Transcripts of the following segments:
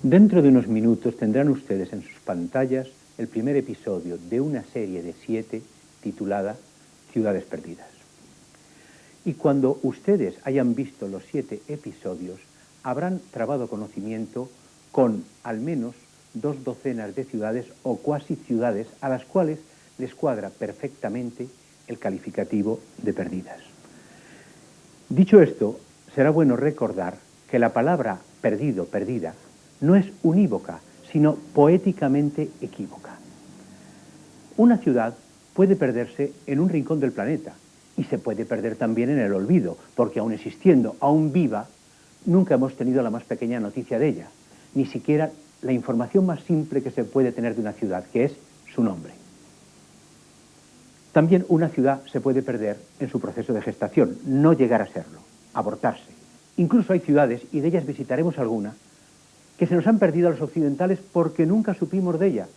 Dentro de unos minutos tendrán ustedes en sus pantallas el primer episodio de una serie de 7 titulada Ciudades Perdidas. Y cuando ustedes hayan visto los 7 episodios, habrán trabado conocimiento con al menos 2 docenas de ciudades o cuasi ciudades a las cuales les cuadra perfectamente el calificativo de perdidas. Dicho esto, será bueno recordar que la palabra perdido, perdida, no es unívoca, sino poéticamente equívoca. Una ciudad puede perderse en un rincón del planeta y se puede perder también en el olvido, porque aún existiendo, aún viva, nunca hemos tenido la más pequeña noticia de ella, ni siquiera la información más simple que se puede tener de una ciudad, que es su nombre. También una ciudad se puede perder en su proceso de gestación, no llegar a serlo, abortarse. Incluso hay ciudades, y de ellas visitaremos alguna, que se nos han perdido a los occidentales porque nunca supimos de ellas.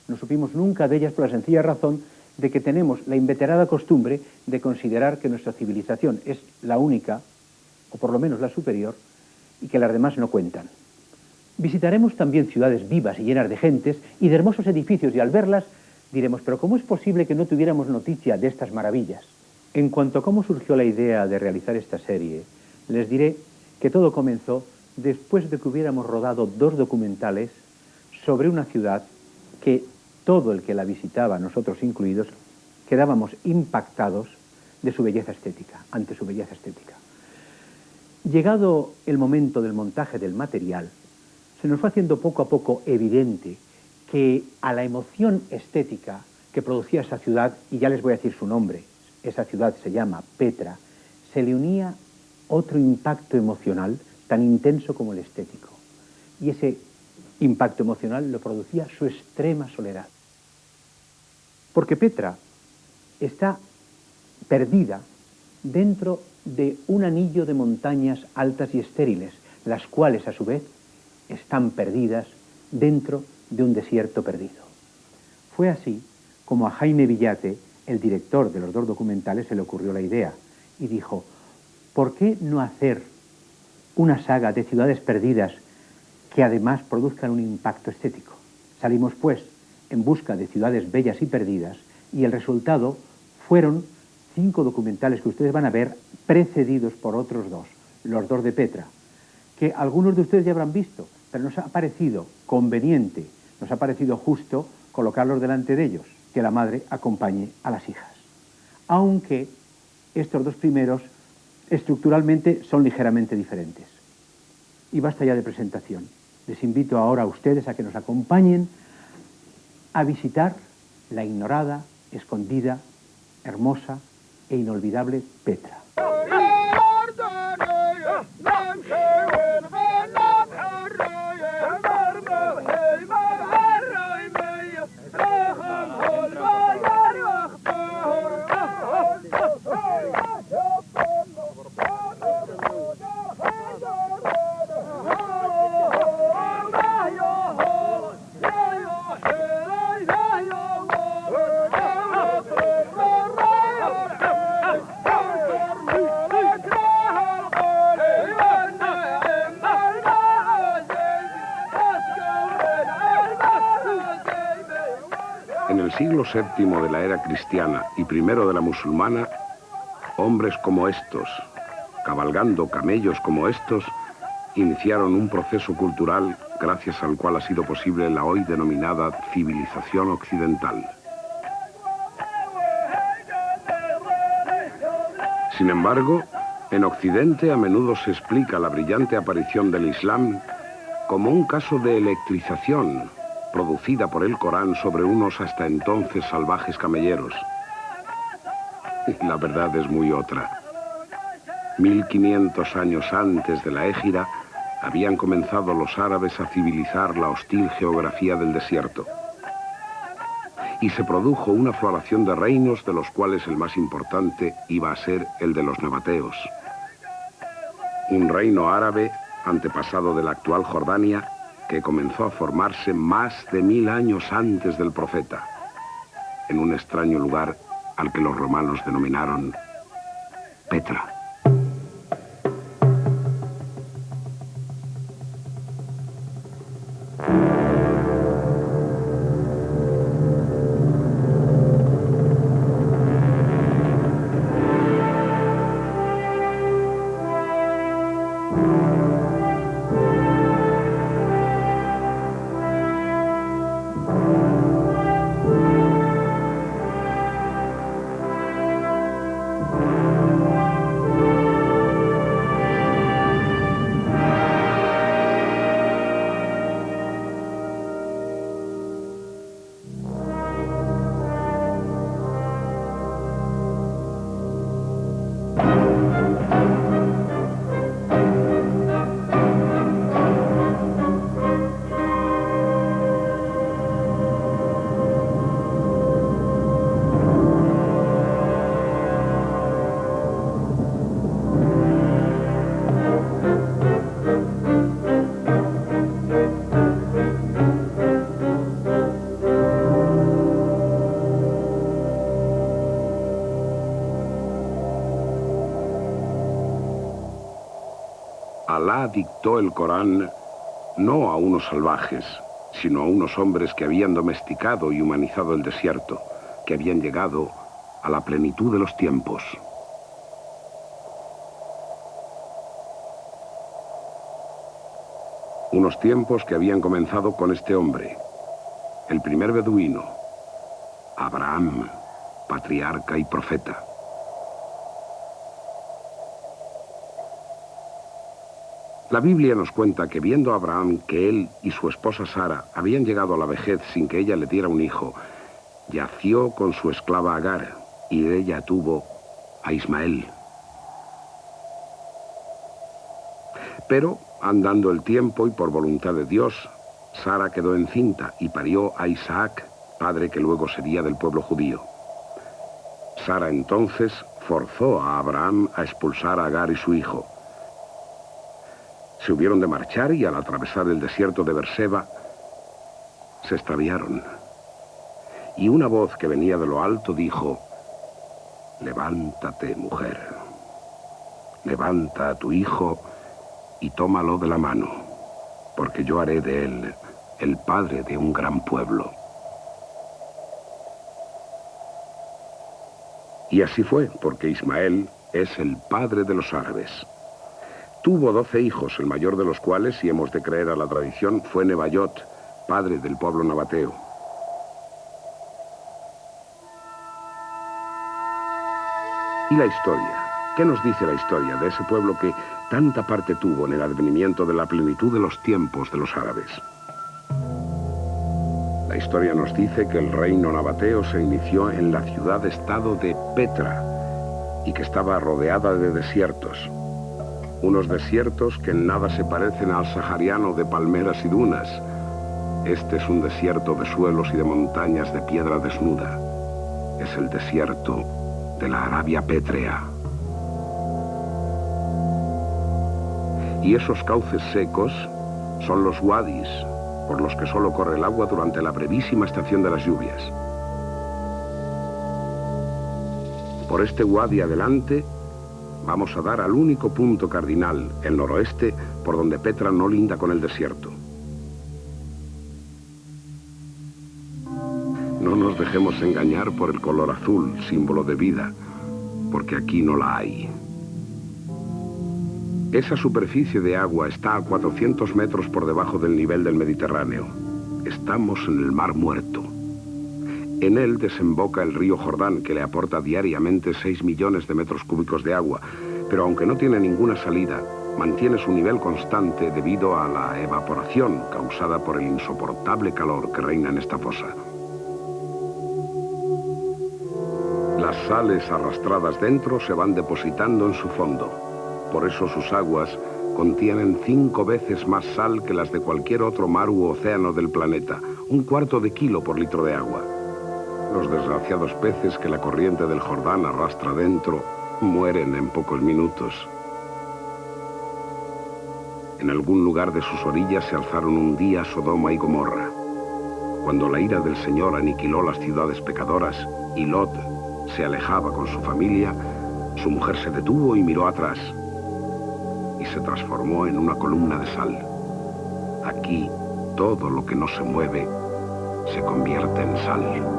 No supimos nunca de ellas por la sencilla razón de que tenemos la inveterada costumbre de considerar que nuestra civilización es la única, o por lo menos la superior, y que las demás no cuentan. Visitaremos también ciudades vivas y llenas de gentes y de hermosos edificios, y al verlas diremos, pero ¿cómo es posible que no tuviéramos noticia de estas maravillas? En cuanto a cómo surgió la idea de realizar esta serie, les diré que todo comenzó después de que hubiéramos rodado 2 documentales sobre una ciudad que todo el que la visitaba, nosotros incluidos, quedábamos impactados de su belleza estética, ante su belleza estética. Llegado el momento del montaje del material, se nos fue haciendo poco a poco evidente que a la emoción estética que producía esa ciudad, y ya les voy a decir su nombre, esa ciudad se llama Petra, se le unía otro impacto emocional tan intenso como el estético. Y ese impacto emocional lo producía su extrema soledad. Porque Petra está perdida dentro de un anillo de montañas altas y estériles, las cuales a su vez están perdidas dentro de un desierto perdido. Fue así como a Jaime Villate, el director de los 2 documentales, se le ocurrió la idea y dijo, ¿por qué no hacer una saga de ciudades perdidas que además produzcan un impacto estético? Salimos pues en busca de ciudades bellas y perdidas y el resultado fueron 5 documentales que ustedes van a ver precedidos por otros 2, los 2 de Petra, que algunos de ustedes ya habrán visto, pero nos ha parecido conveniente, nos ha parecido justo colocarlos delante de ellos, que la madre acompañe a las hijas. Aunque estos 2 primeros estructuralmente son ligeramente diferentes. Y basta ya de presentación. Les invito ahora a ustedes a que nos acompañen a visitar la ignorada, escondida, hermosa e inolvidable Petra. En el siglo VII de la era cristiana y primero de la musulmana, hombres como estos, cabalgando camellos como estos, iniciaron un proceso cultural gracias al cual ha sido posible la hoy denominada civilización occidental. Sin embargo, en Occidente a menudo se explica la brillante aparición del Islam como un caso de electrización producida por el Corán sobre unos hasta entonces salvajes camelleros. La verdad es muy otra. 1500 años antes de la Égira, habían comenzado los árabes a civilizar la hostil geografía del desierto. Y se produjo una floración de reinos, de los cuales el más importante iba a ser el de los nabateos. Un reino árabe, antepasado de la actual Jordania, que comenzó a formarse más de 1000 años antes del profeta, en un extraño lugar al que los romanos denominaron Petra. Alá dictó el Corán no a unos salvajes, sino a unos hombres que habían domesticado y humanizado el desierto, que habían llegado a la plenitud de los tiempos. Unos tiempos que habían comenzado con este hombre, el primer beduino, Abraham, patriarca y profeta. La Biblia nos cuenta que viendo a Abraham que él y su esposa Sara habían llegado a la vejez sin que ella le diera un hijo, yació con su esclava Agar y de ella tuvo a Ismael. Pero, andando el tiempo y por voluntad de Dios, Sara quedó encinta y parió a Isaac, padre que luego sería del pueblo judío. Sara entonces forzó a Abraham a expulsar a Agar y su hijo. Se hubieron de marchar y al atravesar el desierto de Berseba, se extraviaron. Y una voz que venía de lo alto dijo: levántate, mujer, levanta a tu hijo y tómalo de la mano, porque yo haré de él el padre de un gran pueblo. Y así fue, porque Ismael es el padre de los árabes. Tuvo 12 hijos, el mayor de los cuales, si hemos de creer a la tradición, fue Nebaiot, padre del pueblo nabateo. ¿Y la historia? ¿Qué nos dice la historia de ese pueblo que tanta parte tuvo en el advenimiento de la plenitud de los tiempos de los árabes? La historia nos dice que el reino nabateo se inició en la ciudad-estado de Petra y que estaba rodeada de desiertos. Unos desiertos que en nada se parecen al sahariano de palmeras y dunas. Este es un desierto de suelos y de montañas de piedra desnuda. Es el desierto de la Arabia pétrea. Y esos cauces secos son los wadis, por los que solo corre el agua durante la brevísima estación de las lluvias. Por este wadi adelante vamos a dar al único punto cardinal, el noroeste, por donde Petra no linda con el desierto. No nos dejemos engañar por el color azul, símbolo de vida, porque aquí no la hay. Esa superficie de agua está a 400 metros por debajo del nivel del Mediterráneo. Estamos en el Mar Muerto. En él desemboca el río Jordán, que le aporta diariamente 6 millones de metros cúbicos de agua, pero aunque no tiene ninguna salida, mantiene su nivel constante debido a la evaporación causada por el insoportable calor que reina en esta fosa. Las sales arrastradas dentro se van depositando en su fondo. Por eso sus aguas contienen 5 veces más sal que las de cualquier otro mar u océano del planeta, 1/4 de kilo por litro de agua. Los desgraciados peces que la corriente del Jordán arrastra dentro mueren en pocos minutos. En algún lugar de sus orillas se alzaron un día Sodoma y Gomorra. Cuando la ira del Señor aniquiló las ciudades pecadoras y Lot se alejaba con su familia, su mujer se detuvo y miró atrás y se transformó en una columna de sal. Aquí todo lo que no se mueve se convierte en sal.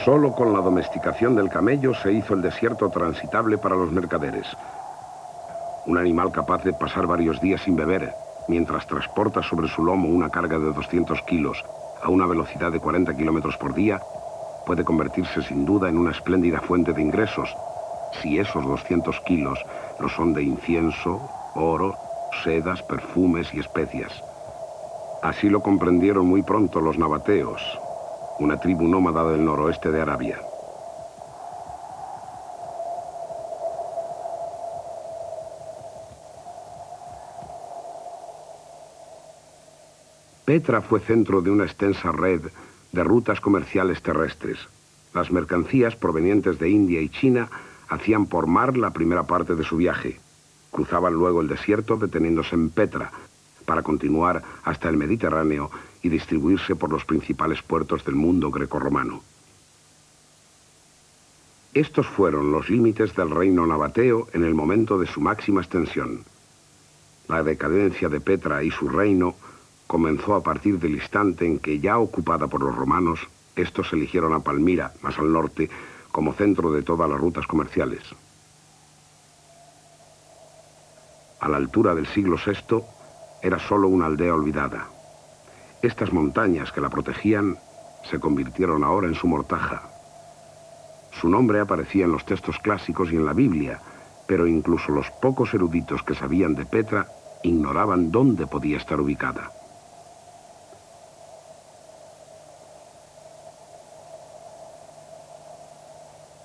Solo con la domesticación del camello se hizo el desierto transitable para los mercaderes. Un animal capaz de pasar varios días sin beber, mientras transporta sobre su lomo una carga de 200 kilos a una velocidad de 40 kilómetros por día, puede convertirse sin duda en una espléndida fuente de ingresos, si esos 200 kilos lo son de incienso, oro, sedas, perfumes y especias. Así lo comprendieron muy pronto los nabateos, una tribu nómada del noroeste de Arabia. Petra fue centro de una extensa red de rutas comerciales terrestres. Las mercancías provenientes de India y China hacían por mar la primera parte de su viaje. Cruzaban luego el desierto deteniéndose en Petra, para continuar hasta el Mediterráneo y distribuirse por los principales puertos del mundo grecorromano. Estos fueron los límites del reino nabateo en el momento de su máxima extensión. La decadencia de Petra y su reino comenzó a partir del instante en que, ya ocupada por los romanos, estos eligieron a Palmira, más al norte, como centro de todas las rutas comerciales. A la altura del siglo VI, era solo una aldea olvidada. Estas montañas que la protegían se convirtieron ahora en su mortaja. Su nombre aparecía en los textos clásicos y en la Biblia, pero incluso los pocos eruditos que sabían de Petra ignoraban dónde podía estar ubicada.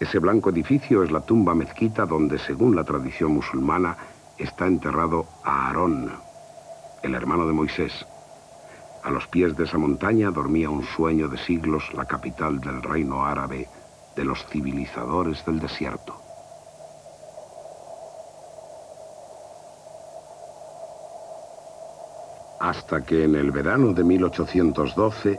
Ese blanco edificio es la tumba mezquita donde, según la tradición musulmana, está enterrado Aarón, el hermano de Moisés. A los pies de esa montaña dormía un sueño de siglos la capital del reino árabe, de los civilizadores del desierto. Hasta que en el verano de 1812,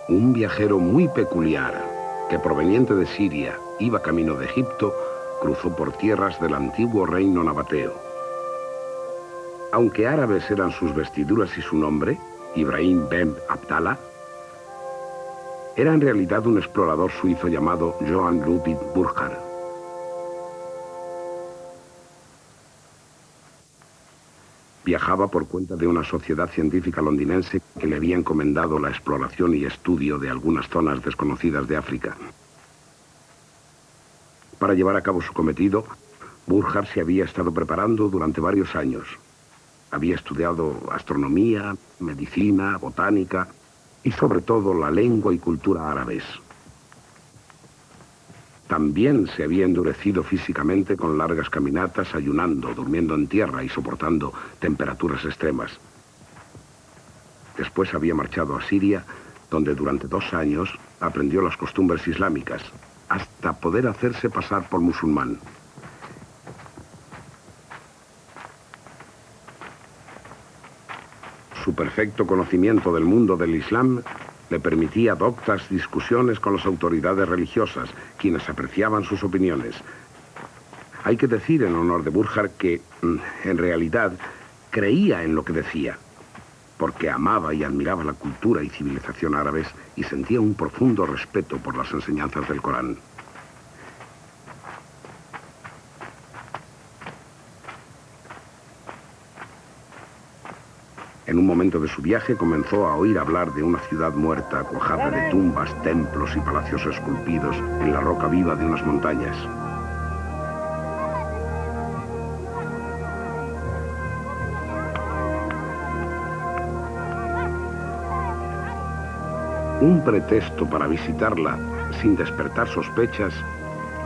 un viajero muy peculiar, que proveniente de Siria iba camino de Egipto, cruzó por tierras del antiguo reino nabateo. Aunque árabes eran sus vestiduras y su nombre, Ibrahim ben Abdallah, era en realidad un explorador suizo llamado Johann Ludwig Burckhardt. Viajaba por cuenta de una sociedad científica londinense que le había encomendado la exploración y estudio de algunas zonas desconocidas de África. Para llevar a cabo su cometido, Burckhardt se había estado preparando durante varios años. Había estudiado astronomía, medicina, botánica y sobre todo la lengua y cultura árabes. También se había endurecido físicamente con largas caminatas, ayunando, durmiendo en tierra y soportando temperaturas extremas. Después había marchado a Siria, donde durante 2 años aprendió las costumbres islámicas, hasta poder hacerse pasar por musulmán. Su perfecto conocimiento del mundo del Islam le permitía doctas discusiones con las autoridades religiosas, quienes apreciaban sus opiniones. Hay que decir en honor de Burckhardt que, en realidad, creía en lo que decía, porque amaba y admiraba la cultura y civilización árabes y sentía un profundo respeto por las enseñanzas del Corán. En un momento de su viaje comenzó a oír hablar de una ciudad muerta, cuajada de tumbas, templos y palacios esculpidos en la roca viva de unas montañas. Un pretexto para visitarla sin despertar sospechas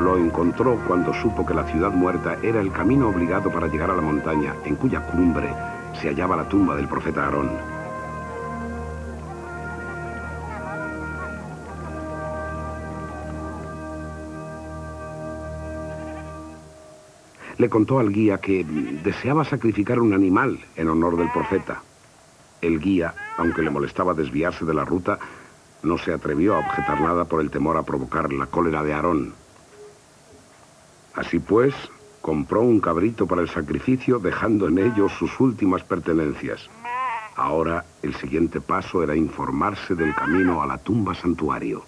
lo encontró cuando supo que la ciudad muerta era el camino obligado para llegar a la montaña, en cuya cumbre se hallaba la tumba del profeta Aarón. Le contó al guía que deseaba sacrificar un animal en honor del profeta. El guía, aunque le molestaba desviarse de la ruta, no se atrevió a objetar nada por el temor a provocar la cólera de Aarón. Así pues, compró un cabrito para el sacrificio, dejando en ello sus últimas pertenencias. Ahora, el siguiente paso era informarse del camino a la tumba santuario.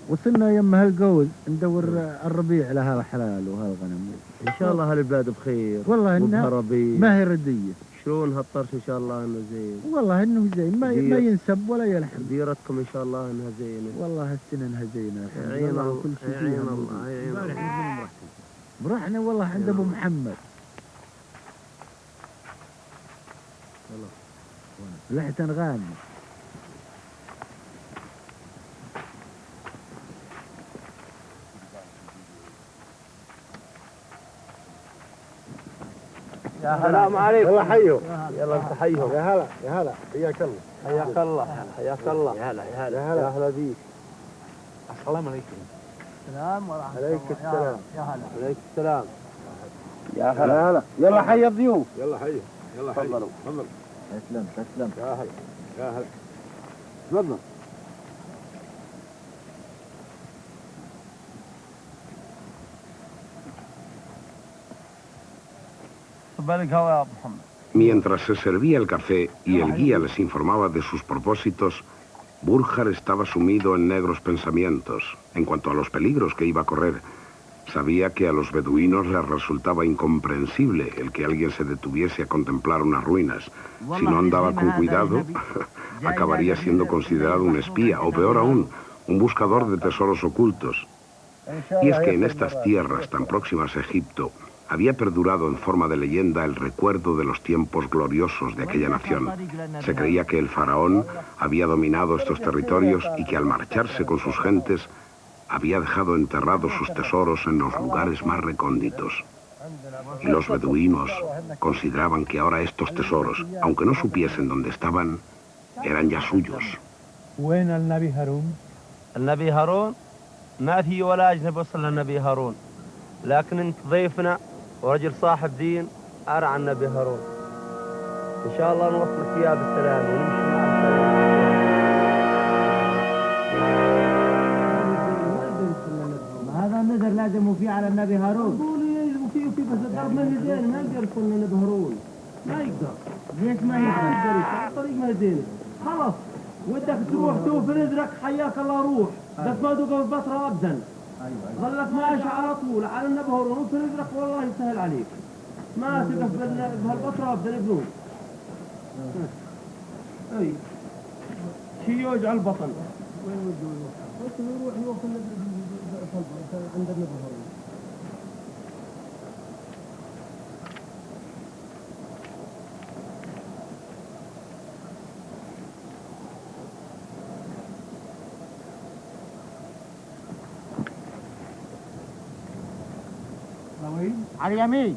وصلنا يم هالقول ندور الربيع لها الحلال وهالغنم ان شاء الله هالبلاد بخير والله انها ربيع ما هي رديه شلون هالطرش ان شاء الله انه زين والله انه زين ما ينسب ولا يلحم ديرتكم ان شاء الله انها زينه والله هالسنه انها زينه عين الله كل شيء عين الله عين الله رحنا والله عند ابو محمد والله رحت انغاني السلام عليكم. يلا حيهم. يلا انت حيهم. يا هلا يا هلا حياك الله. حياك الله. حياك الله. يا هلا يا هلا يا هلا بيك. السلام عليكم. السلام ورحمة الله. عليك السلام. يا هلا. عليك السلام. يا هلا. يلا حي الضيوف. يلا حيهم. يلا حيهم. تفضلوا. تفضل. تسلم تسلم. يا هلا يا هلا. تفضل. Mientras se servía el café y el guía les informaba de sus propósitos, Burjar estaba sumido en negros pensamientos en cuanto a los peligros que iba a correr. Sabía que a los beduinos les resultaba incomprensible el que alguien se detuviese a contemplar unas ruinas. Si no andaba con cuidado, acabaría siendo considerado un espía, o peor aún, un buscador de tesoros ocultos. Y es que en estas tierras tan próximas a Egipto, había perdurado en forma de leyenda el recuerdo de los tiempos gloriosos de aquella nación. Se creía que el faraón había dominado estos territorios y que al marcharse con sus gentes había dejado enterrados sus tesoros en los lugares más recónditos. Y los beduinos consideraban que ahora estos tesoros, aunque no supiesen dónde estaban, eran ya suyos. وين النبي هارون؟ النبي هارون ما في ولا أجنبي وصل للنبي هارون، لكن أنت ضيفنا ورجل صاحب دين أرعى النبي هارون. إن شاء الله نوصلك إياه بالسلام ونمشي معه. هذا النذر لازم وفيه على النبي هارون. وفي بس الضرب من يدين ما يقدر يكون النبي هارون. ما يقدر. ليش ما يقدر؟ الطريق ما يدين. خلاص ودك تروح توفي نذرك حياك الله روح. بس ما توقف فترة أبدا. ظلك ماشي على طول على النبي هارون وفي نذرك والله يسهل عليك. ما تقف بهالفترة أبدا ابنون. اي شي يوجع البطن. وين وده يروح يوقف عند النبي هارون. على اليمين.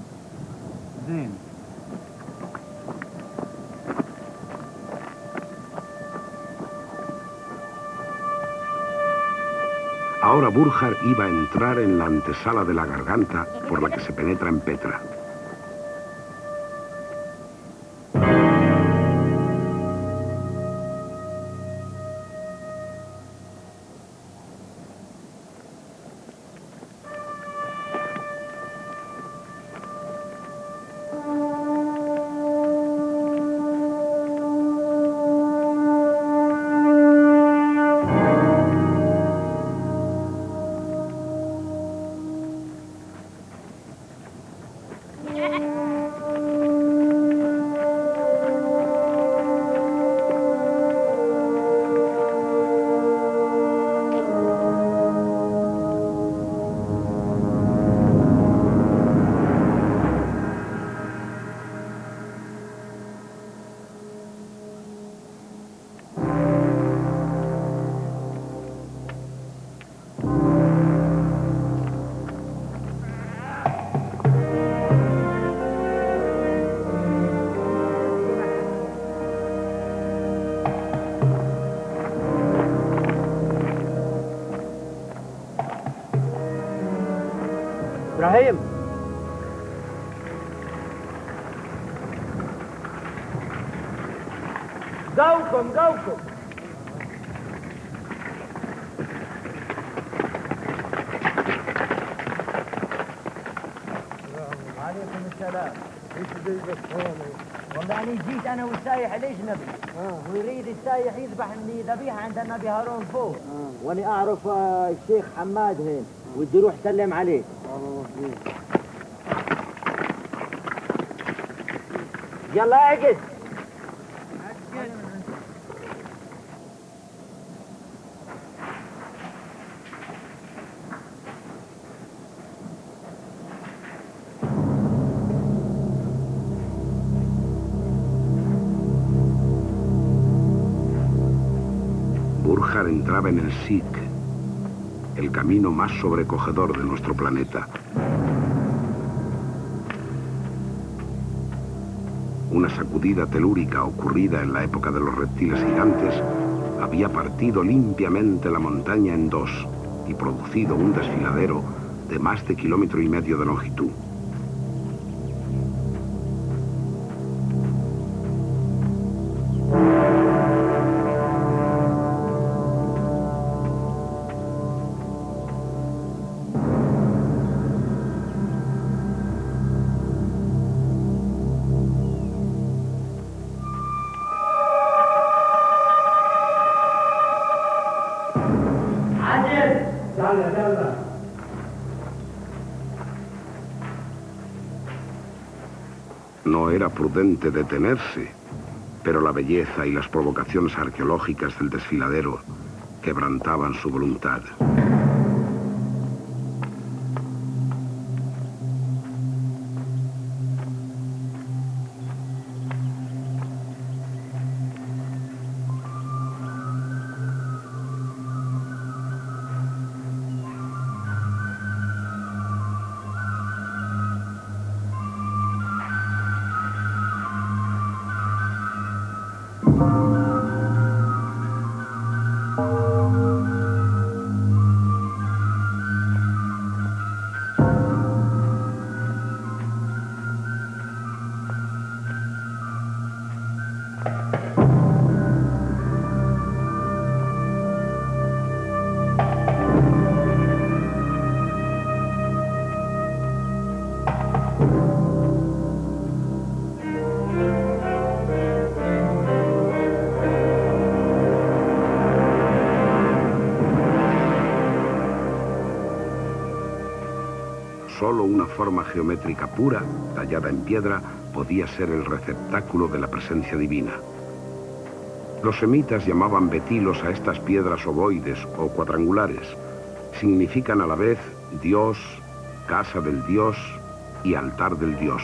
زين. Ahora Burjar iba a entrar en la antesala de la garganta por la que se penetra en Petra. إبراهيم قوكم وعليكم السلام. والله أنا جيت أنا والسايح الأجنبي ويريد السايح يذبح لي ذبيحة عند النبي هارون فوق. وأنا أعرف الشيخ حماد هين ودي روح سلم عليه. يلا اعقد. Burjar entraba en el Sikh, el camino más sobrecogedor de nuestro planeta. una sacudida telúrica ocurrida en la época de los reptiles gigantes, había partido limpiamente la montaña en dos y producido un desfiladero de más de 1,5 kilómetros de longitud. No era prudente detenerse, pero la belleza y las provocaciones arqueológicas del desfiladero quebrantaban su voluntad. Solo una forma geométrica pura, tallada en piedra, podía ser el receptáculo de la presencia divina. Los semitas llamaban betilos a estas piedras ovoides o cuadrangulares. Significan a la vez Dios, casa del Dios y altar del Dios.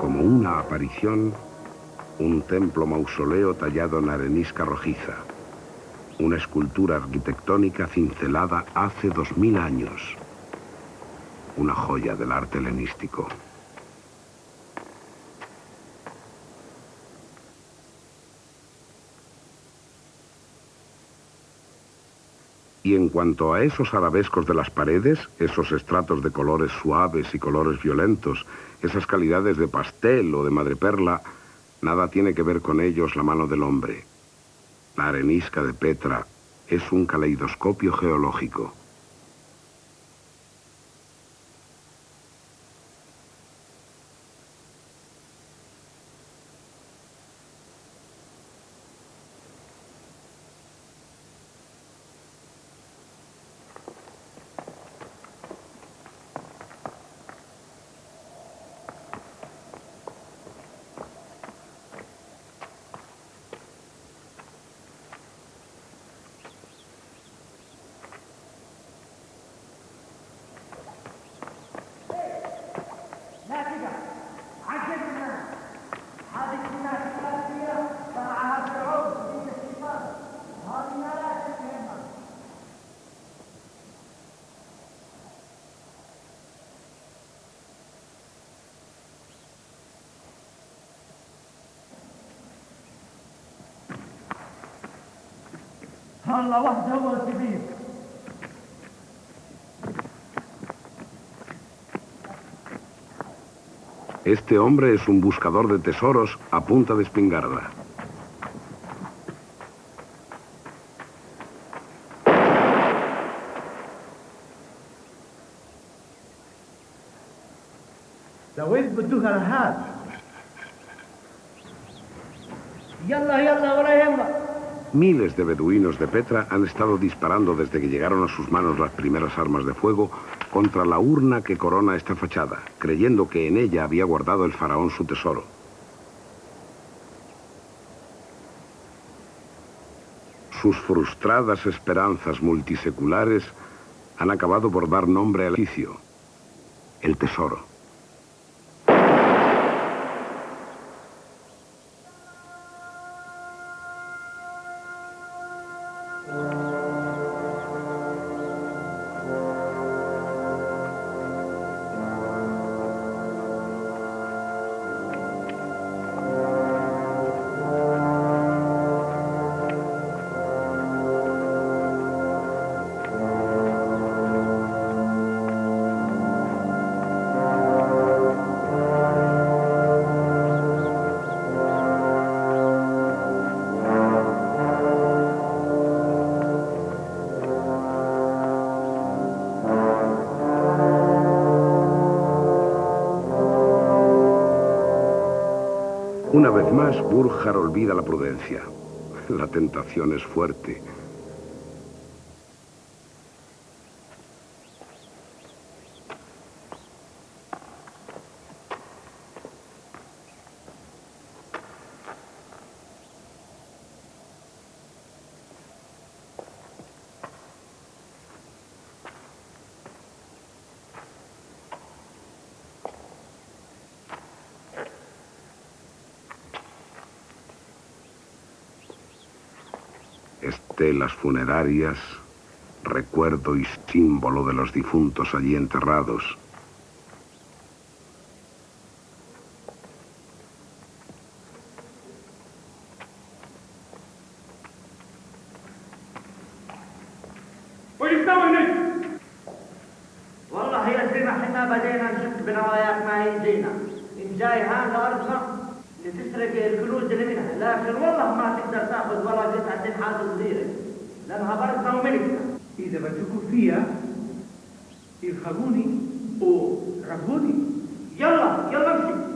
Como una aparición, un templo mausoleo tallado en arenisca rojiza, una escultura arquitectónica cincelada hace 2000 años, una joya del arte helenístico. Y en cuanto a esos arabescos de las paredes, esos estratos de colores suaves y colores violentos, esas calidades de pastel o de madreperla, nada tiene que ver con ellos la mano del hombre. La arenisca de Petra es un caleidoscopio geológico. الله وحده هو الكبير. Este hombre es un buscador de tesoros a punta de espingarda. سويت بدوك على هاد يلا يلا ولا يهمك. Miles de beduinos de Petra han estado disparando desde que llegaron a sus manos las primeras armas de fuego contra la urna que corona esta fachada, creyendo que en ella había guardado el faraón su tesoro. Sus frustradas esperanzas multiseculares han acabado por dar nombre al edificio, el tesoro. Una vez más, Burjar olvida la prudencia. La tentación es fuerte. Estelas funerarias, recuerdo y símbolo de los difuntos allí enterrados. والله يا زلمة حنا بدينا نشك بنواياك ما هي جينا. إن جاي هذا أرضنا لتسرق الكنوز اللي منها، لكن والله ما تقدر تاخذ ولا قطعة نحاس صغيرة لأنها برضنا وملكنا. إذا بدكوا فيها يرخبوني وربوني. يلا يلا امشي.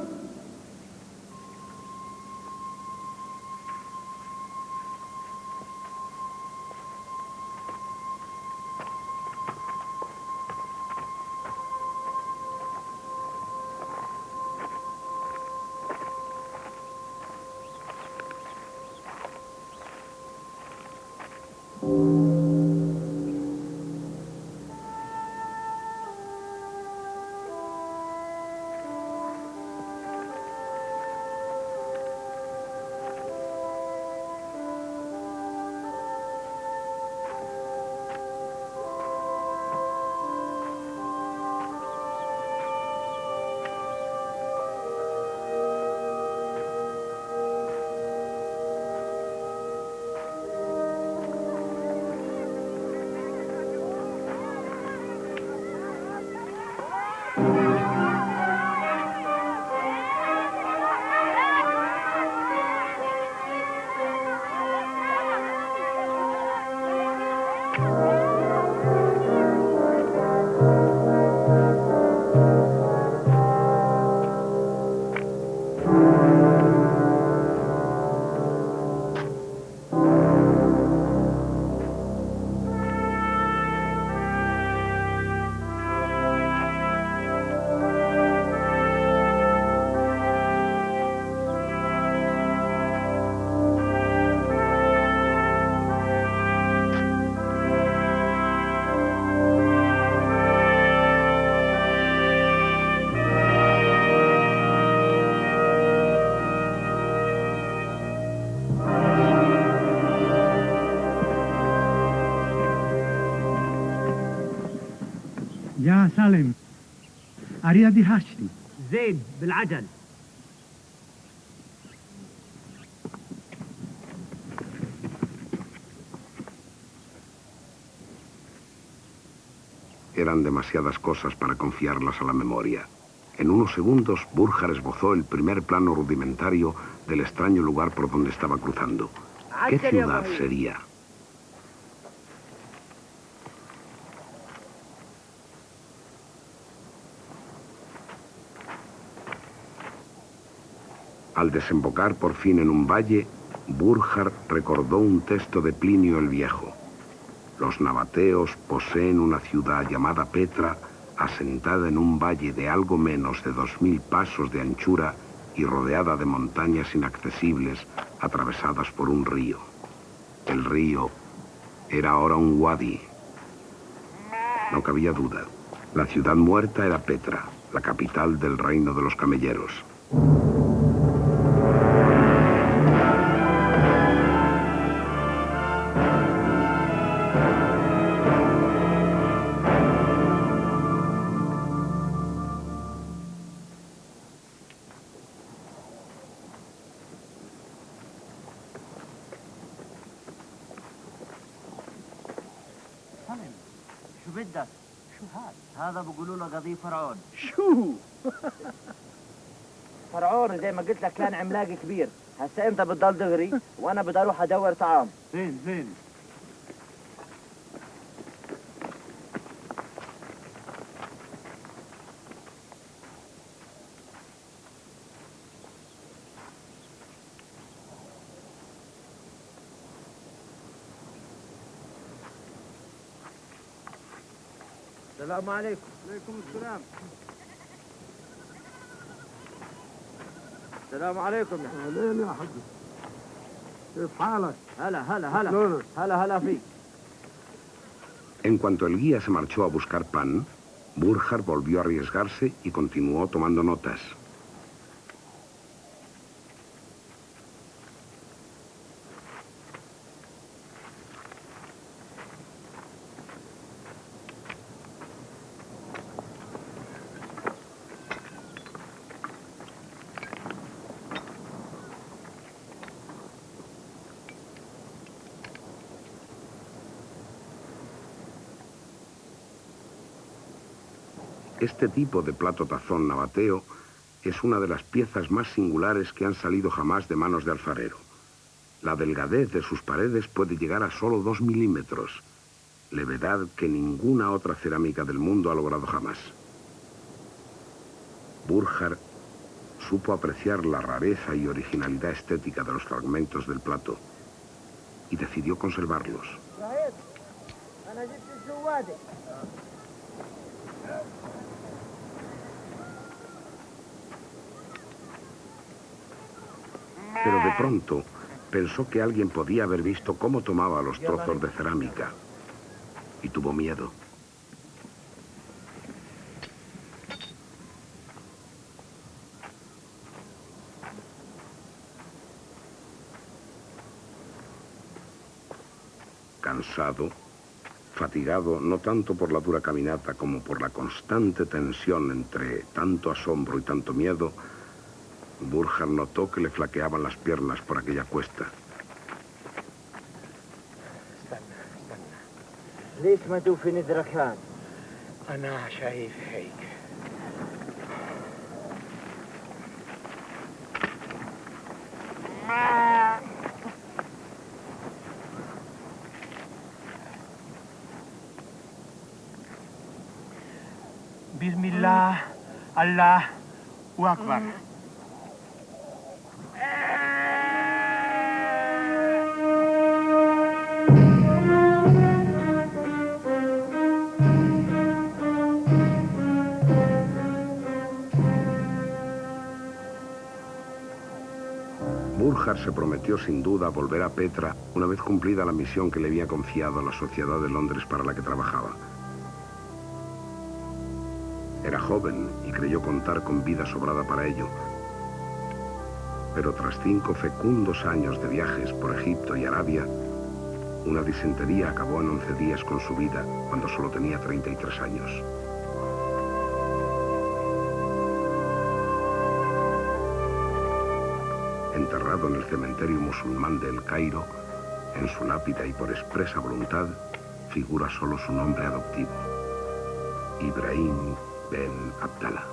يا سالم أريد هاشتي زين بالعجل. Eran demasiadas cosas para confiarlas a la memoria. En unos segundos, Burjar esbozó el primer plano rudimentario del extraño lugar por donde estaba cruzando. ¿Qué ciudad sería? Al desembocar por fin en un valle, Burjar recordó un texto de Plinio el Viejo. Los nabateos poseen una ciudad llamada Petra, asentada en un valle de algo menos de 2000 pasos de anchura y rodeada de montañas inaccesibles atravesadas por un río. El río era ahora un wadi. No cabía duda. La ciudad muerta era Petra, la capital del reino de los camelleros. شو بدك؟ شو هذا بيقولوا له قضية فرعون. شو؟ فرعون زي ما قلت لك كان عملاق كبير، هسا انت بتضل دغري وانا بدي اروح ادور طعام. زين. السلام عليكم. عليكم السلام. السلام عليكم. اهلين يا حاج. كيف حالك؟ هلا فيك. En cuanto el guía se marchó a buscar pan, Burjar volvió a arriesgarse y continuó tomando notas. Este tipo de plato tazón nabateo es una de las piezas más singulares que han salido jamás de manos de alfarero. La delgadez de sus paredes puede llegar a solo 2 milímetros, levedad que ninguna otra cerámica del mundo ha logrado jamás. Burjar supo apreciar la rareza y originalidad estética de los fragmentos del plato y decidió conservarlos. Pero de pronto pensó que alguien podía haber visto cómo tomaba los trozos de cerámica y tuvo miedo. Cansado, fatigado no tanto por la dura caminata como por la constante tensión entre tanto asombro y tanto miedo, Burjar notó que le flaqueaban las piernas por aquella cuesta. ليش ما توفي ندركان؟ أنا شايف هيك. بسم الله الله أكبر. Burjar se prometió sin duda volver a Petra una vez cumplida la misión que le había confiado la Sociedad de Londres para la que trabajaba. Era joven y creyó contar con vida sobrada para ello. Pero tras 5 fecundos años de viajes por Egipto y Arabia, una disentería acabó en 11 días con su vida cuando solo tenía 33 años. Enterrado en el cementerio musulmán de El Cairo, en su lápida y por expresa voluntad, figura solo su nombre adoptivo, Ibrahim Ben Abdallah.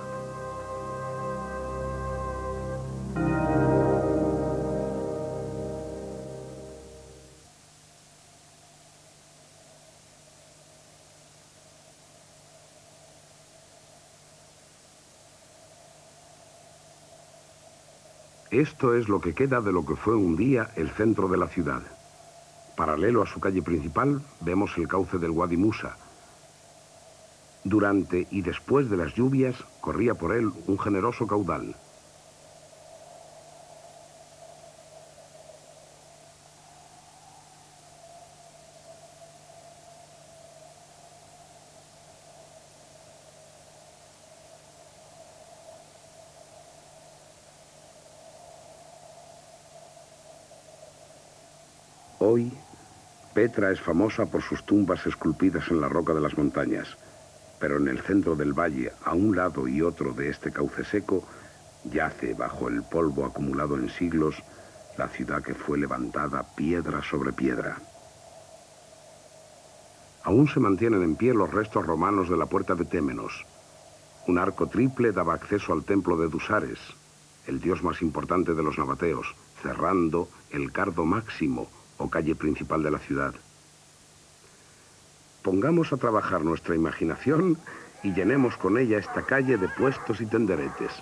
Esto es lo que queda de lo que fue un día el centro de la ciudad. Paralelo a su calle principal, vemos el cauce del Wadi Musa. Durante y después de las lluvias, corría por él un generoso caudal. Hoy, Petra es famosa por sus tumbas esculpidas en la roca de las montañas, pero en el centro del valle, a un lado y otro de este cauce seco, yace bajo el polvo acumulado en siglos la ciudad que fue levantada piedra sobre piedra. Aún se mantienen en pie los restos romanos de la puerta de Témenos. Un arco triple daba acceso al templo de Dusares, el dios más importante de los nabateos, cerrando el Cardo Máximo, o calle principal de la ciudad. Pongamos a trabajar nuestra imaginación y llenemos con ella esta calle de puestos y tenderetes.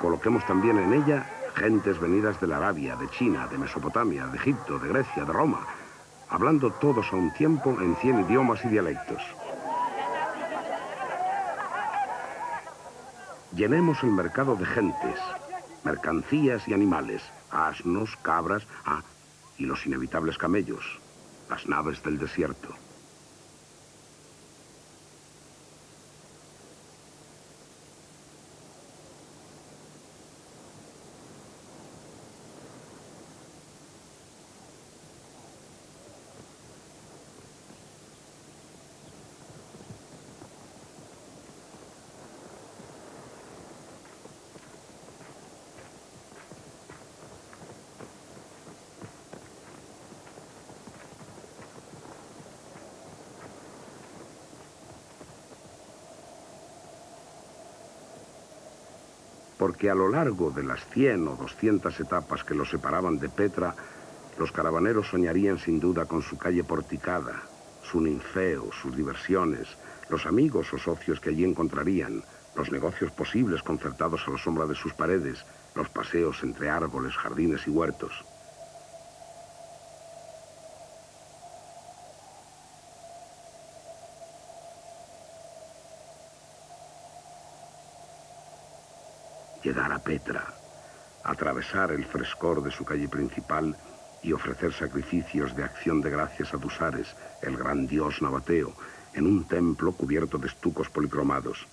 Coloquemos también en ella gentes venidas de la Arabia, de China, de Mesopotamia, de Egipto, de Grecia, de Roma, hablando todos a un tiempo en 100 idiomas y dialectos. Llenemos el mercado de gentes, mercancías y animales, asnos, cabras, y los inevitables camellos, las naves del desierto. Porque a lo largo de las 100 o 200 etapas que los separaban de Petra, los caravaneros soñarían sin duda con su calle porticada, su ninfeo, sus diversiones, los amigos o socios que allí encontrarían, los negocios posibles concertados a la sombra de sus paredes, los paseos entre árboles, jardines y huertos. Llegar a Petra, atravesar el frescor de su calle principal y ofrecer sacrificios de acción de gracias a Dusares, el gran dios nabateo, en un templo cubierto de estucos policromados.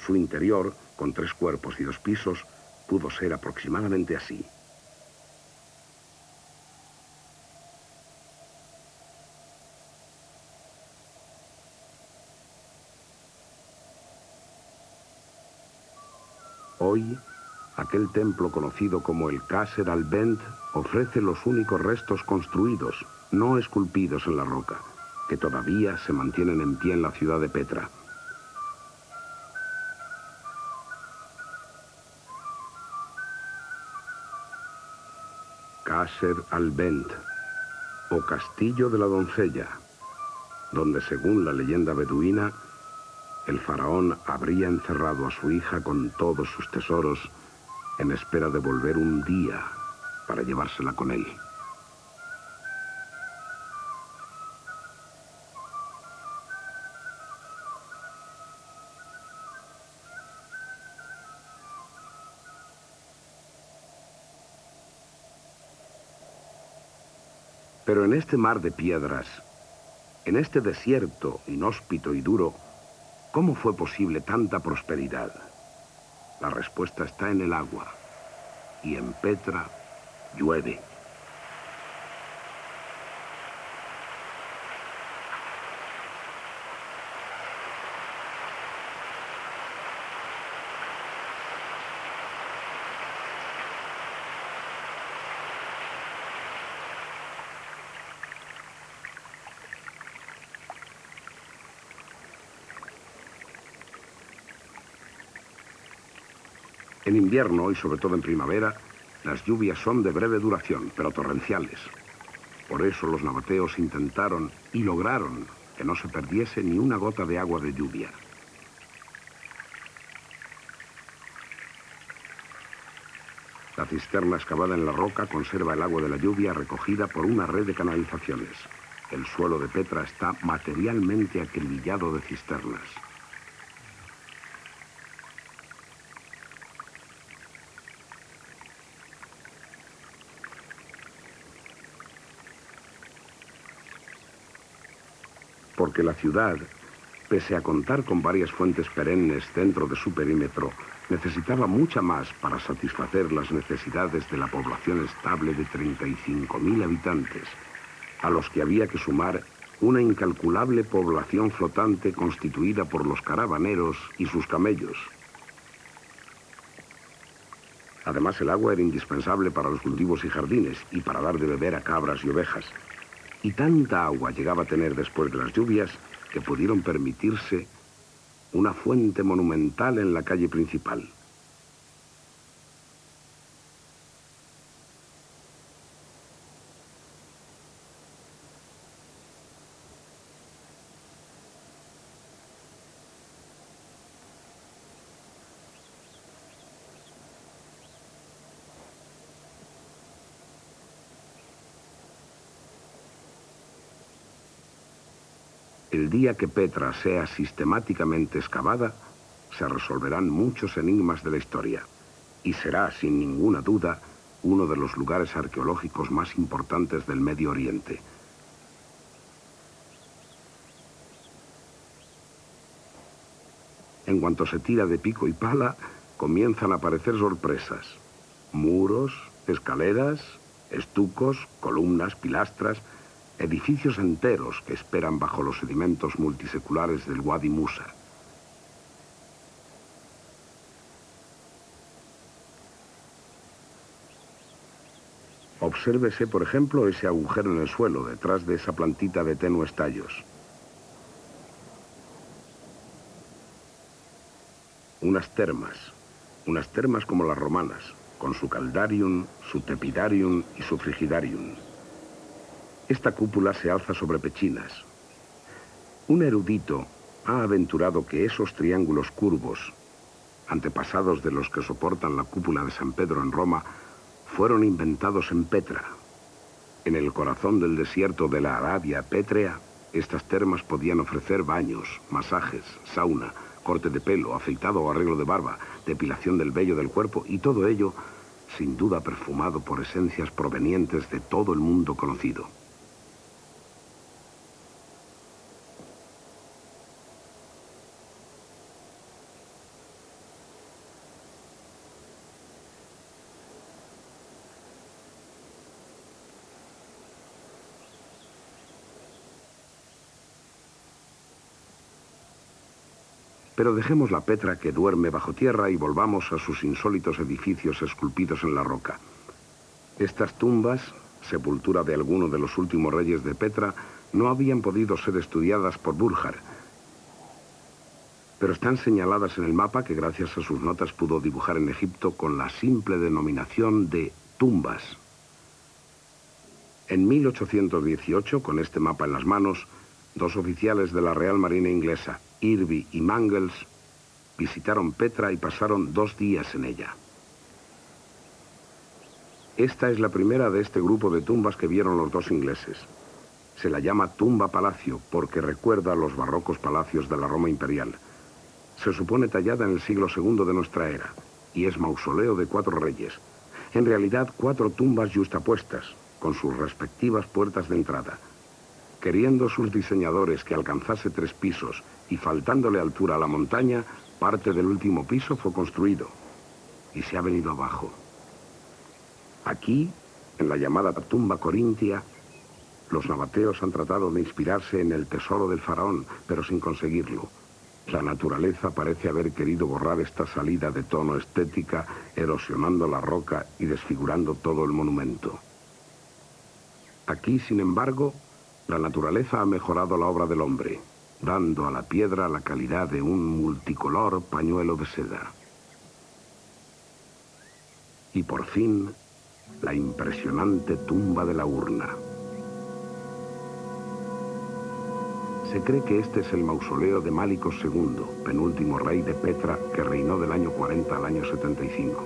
Su interior, con 3 cuerpos y 2 pisos, pudo ser aproximadamente así. Hoy, aquel templo conocido como el Qasr al-Bent ofrece los únicos restos construidos, no esculpidos en la roca, que todavía se mantienen en pie en la ciudad de Petra. Qasr al-Bent, o Castillo de la Doncella, donde según la leyenda beduina, el faraón habría encerrado a su hija con todos sus tesoros en espera de volver un día para llevársela con él. Pero en este mar de piedras, en este desierto inhóspito y duro, ¿cómo fue posible tanta prosperidad? La respuesta está en el agua. Y en Petra llueve. En invierno y sobre todo en primavera, las lluvias son de breve duración, pero torrenciales. Por eso los nabateos intentaron y lograron que no se perdiese ni una gota de agua de lluvia. La cisterna excavada en la roca conserva el agua de la lluvia recogida por una red de canalizaciones. El suelo de Petra está materialmente acribillado de cisternas. Porque la ciudad, pese a contar con varias fuentes perennes dentro de su perímetro, necesitaba mucha más para satisfacer las necesidades de la población estable de 35.000 habitantes, a los que había que sumar una incalculable población flotante constituida por los caravaneros y sus camellos. Además, el agua era indispensable para los cultivos y jardines y para dar de beber a cabras y ovejas. Y tanta agua llegaba a tener después de las lluvias que pudieron permitirse una fuente monumental en la calle principal. El día que Petra sea sistemáticamente excavada, se resolverán muchos enigmas de la historia y será, sin ninguna duda, uno de los lugares arqueológicos más importantes del Medio Oriente. En cuanto se tira de pico y pala, comienzan a aparecer sorpresas. Muros, escaleras, estucos, columnas, pilastras, edificios enteros que esperan bajo los sedimentos multiseculares del Wadi Musa. Obsérvese, por ejemplo, ese agujero en el suelo, detrás de esa plantita de tenues tallos. Unas termas como las romanas, con su caldarium, su tepidarium y su frigidarium. Esta cúpula se alza sobre pechinas. Un erudito ha aventurado que esos triángulos curvos, antepasados de los que soportan la cúpula de San Pedro en Roma, fueron inventados en Petra. En el corazón del desierto de la Arabia pétrea, estas termas podían ofrecer baños, masajes, sauna, corte de pelo, afeitado o arreglo de barba, depilación del vello del cuerpo, y todo ello, sin duda perfumado por esencias provenientes de todo el mundo conocido. Pero dejemos la Petra que duerme bajo tierra y volvamos a sus insólitos edificios esculpidos en la roca. Estas tumbas, sepultura de alguno de los últimos reyes de Petra, no habían podido ser estudiadas por Burckhardt, pero están señaladas en el mapa que gracias a sus notas pudo dibujar en Egipto con la simple denominación de tumbas. En 1818, con este mapa en las manos, dos oficiales de la Real Marina inglesa, Irby y Mangles, visitaron Petra y pasaron 2 días en ella. Esta es la primera de este grupo de tumbas que vieron los dos ingleses. Se la llama tumba palacio porque recuerda a los barrocos palacios de la Roma imperial. Se supone tallada en el siglo II de nuestra era y es mausoleo de 4 reyes. En realidad 4 tumbas yuxtapuestas, con sus respectivas puertas de entrada. Queriendo sus diseñadores que alcanzase 3 pisos y faltándole altura a la montaña, parte del último piso fue construido y se ha venido abajo. Aquí, en la llamada tumba corintia, los nabateos han tratado de inspirarse en el tesoro del faraón, pero sin conseguirlo. La naturaleza parece haber querido borrar esta salida de tono estética, erosionando la roca y desfigurando todo el monumento. Aquí, sin embargo, la naturaleza ha mejorado la obra del hombre, dando a la piedra la calidad de un multicolor pañuelo de seda. Y por fin, la impresionante tumba de la urna. Se cree que este es el mausoleo de Málicos II, penúltimo rey de Petra, que reinó del año 40 al año 75.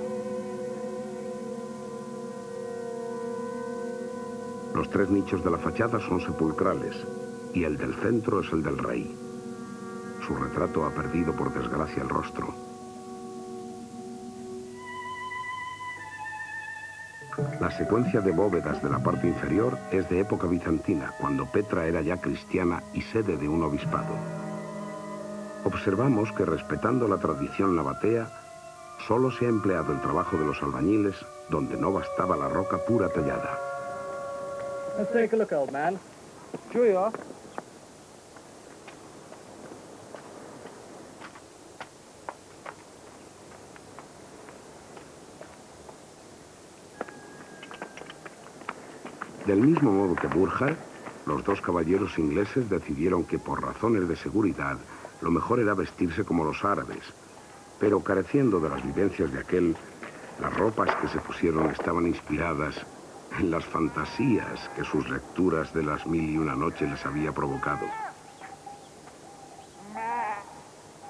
Los 3 nichos de la fachada son sepulcrales y el del centro es el del rey. Su retrato ha perdido por desgracia el rostro. La secuencia de bóvedas de la parte inferior es de época bizantina, cuando Petra era ya cristiana y sede de un obispado. Observamos que, respetando la tradición nabatea, solo se ha empleado el trabajo de los albañiles donde no bastaba la roca pura tallada. Let's take a look, old man. Sure you are. Del mismo modo que Burkhard, los 2 caballeros ingleses decidieron que por razones de seguridad lo mejor era vestirse como los árabes, pero careciendo de las vivencias de aquel, las ropas que se pusieron estaban inspiradas en las fantasías que sus lecturas de las 1001 noches les había provocado.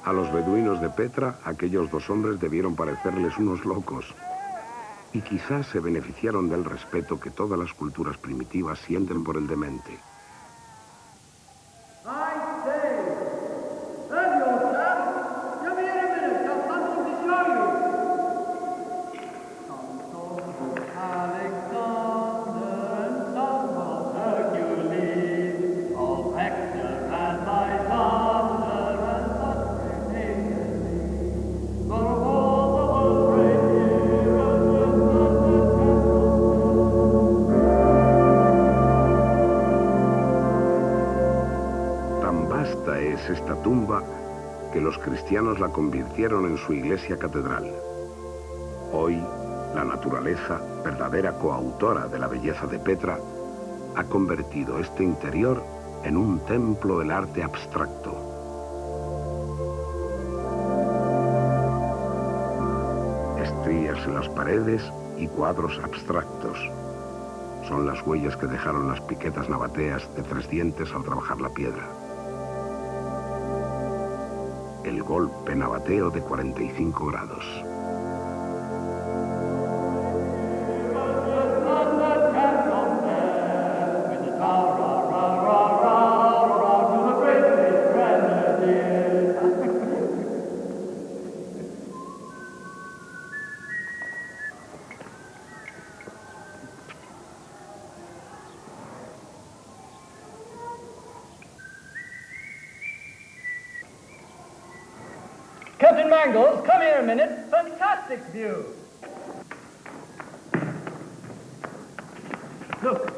A los beduinos de Petra, aquellos 2 hombres debieron parecerles unos locos. Y quizás se beneficiaron del respeto que todas las culturas primitivas sienten por el demente. Esta tumba que los cristianos la convirtieron en su iglesia catedral. Hoy, la naturaleza, verdadera coautora de la belleza de Petra, ha convertido este interior en un templo del arte abstracto. Estrías en las paredes y cuadros abstractos. Son las huellas que dejaron las piquetas nabateas de 3 dientes al trabajar la piedra. El golpe nabateo de 45 grados. Captain Mangles, come here a minute. Fantastic view. Look.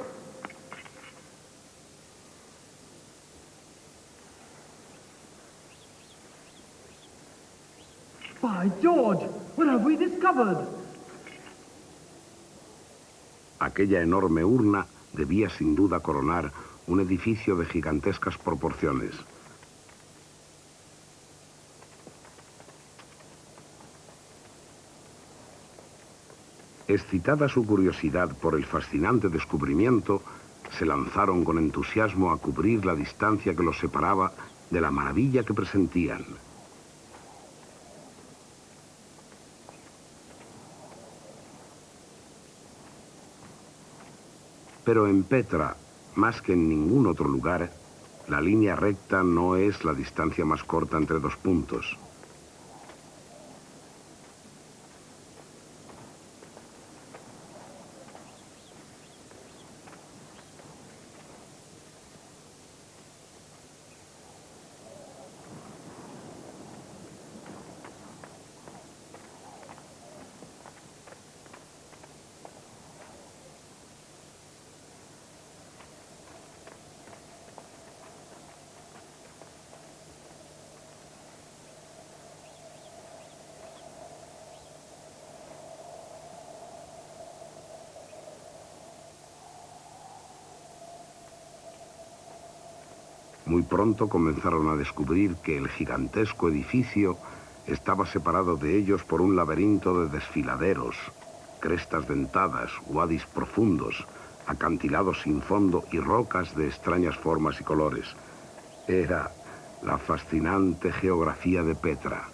By George, what have we discovered? Aquella enorme urna debía sin duda coronar un edificio de gigantescas proporciones. Excitada su curiosidad por el fascinante descubrimiento, se lanzaron con entusiasmo a cubrir la distancia que los separaba de la maravilla que presentían. Pero en Petra, más que en ningún otro lugar, la línea recta no es la distancia más corta entre 2 puntos. Muy pronto comenzaron a descubrir que el gigantesco edificio estaba separado de ellos por un laberinto de desfiladeros, crestas dentadas, wadis profundos, acantilados sin fondo y rocas de extrañas formas y colores. Era la fascinante geografía de Petra.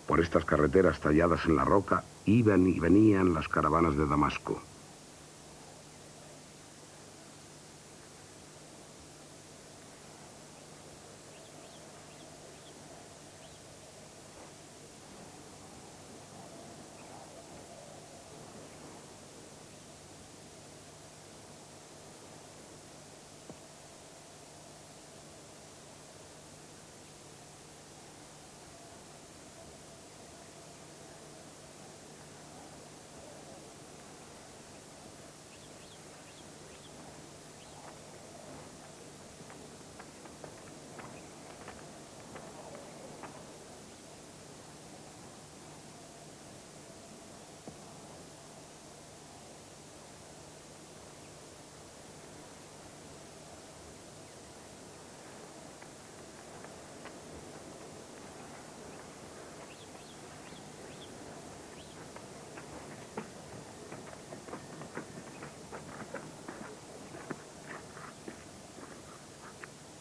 Por estas carreteras talladas en la roca iban y venían las caravanas de Damasco.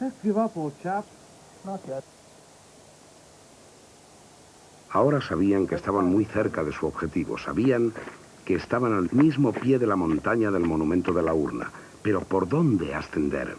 Let's give up, old chap. Not yet. Ahora sabían que estaban muy cerca de su objetivo, sabían que estaban al mismo pie de la montaña del monumento de la urna, pero ¿por dónde ascender?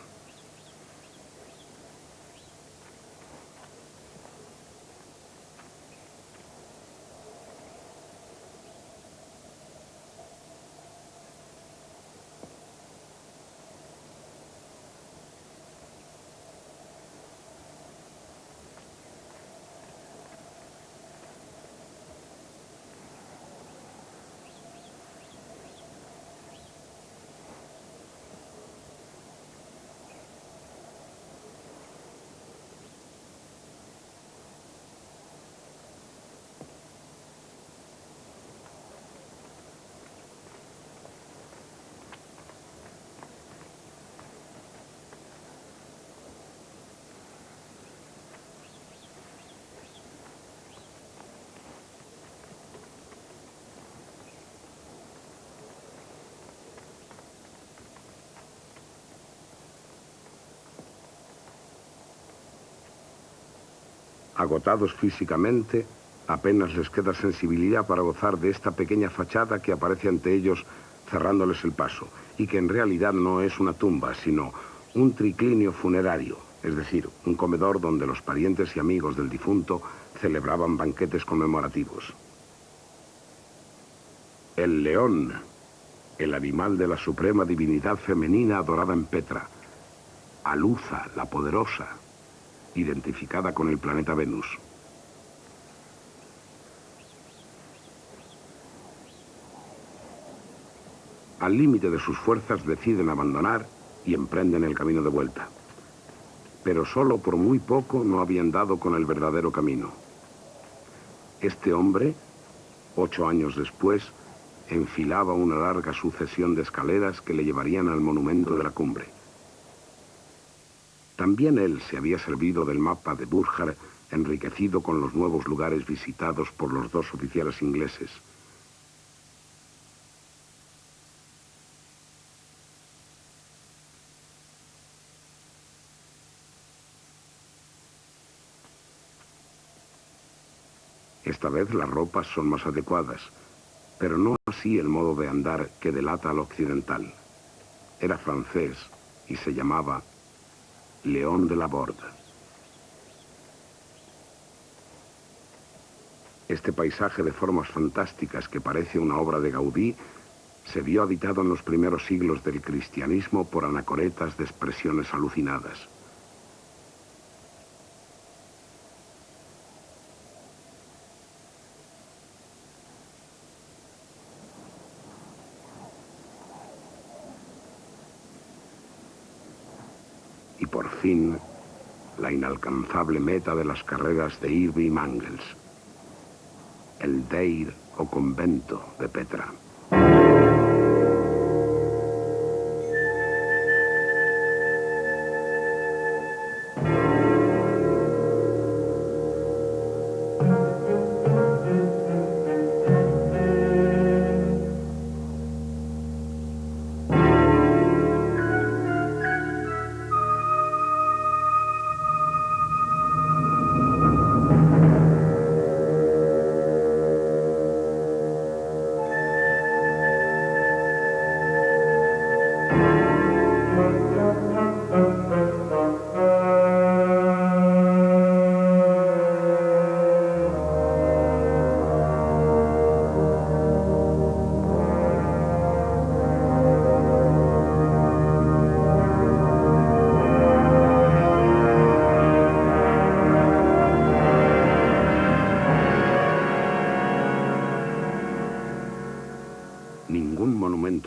Agotados físicamente, apenas les queda sensibilidad para gozar de esta pequeña fachada que aparece ante ellos cerrándoles el paso, y que en realidad no es una tumba, sino un triclinio funerario, es decir, un comedor donde los parientes y amigos del difunto celebraban banquetes conmemorativos. El león, el animal de la suprema divinidad femenina adorada en Petra, Aluza, la poderosa, identificada con el planeta Venus. Al límite de sus fuerzas deciden abandonar y emprenden el camino de vuelta. Pero solo por muy poco no habían dado con el verdadero camino. Este hombre, 8 años después, enfilaba una larga sucesión de escaleras que le llevarían al monumento de la cumbre. También él se había servido del mapa de Burckhardt, enriquecido con los nuevos lugares visitados por los 2 oficiales ingleses. Esta vez las ropas son más adecuadas, pero no así el modo de andar que delata al occidental. Era francés y se llamaba León de Laborde. Este paisaje de formas fantásticas que parece una obra de Gaudí se vio habitado en los primeros siglos del cristianismo por anacoretas de expresiones alucinadas. Y por fin, la inalcanzable meta de las carreras de Irving Mangels, el Deir o convento de Petra.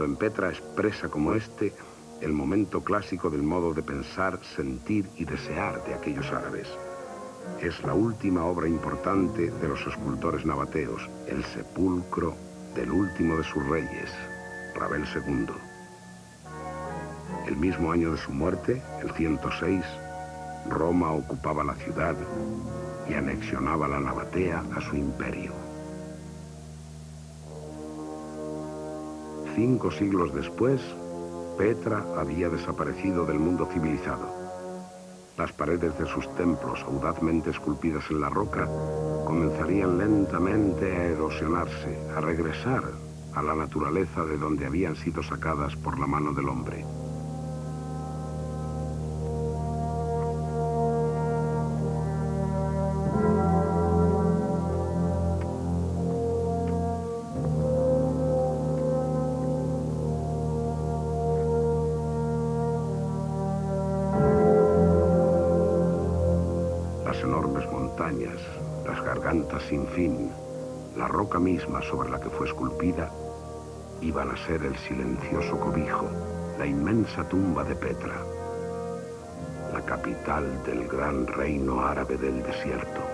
nacimiento en Petra expresa como este el momento clásico del modo de pensar, sentir y desear de aquellos árabes. Es la última obra importante de los escultores nabateos, el sepulcro del último de sus reyes, Rabel II. El mismo año de su muerte, el 106, Roma ocupaba la ciudad y anexionaba la Nabatea a su imperio. 5 siglos después, Petra había desaparecido del mundo civilizado. Las paredes de sus templos, audazmente esculpidas en la roca, comenzarían lentamente a erosionarse, a regresar a la naturaleza de donde habían sido sacadas por la mano del hombre. Las gargantas sin fin, la roca misma sobre la que fue esculpida, iban a ser el silencioso cobijo, la inmensa tumba de Petra, la capital del gran reino árabe del desierto.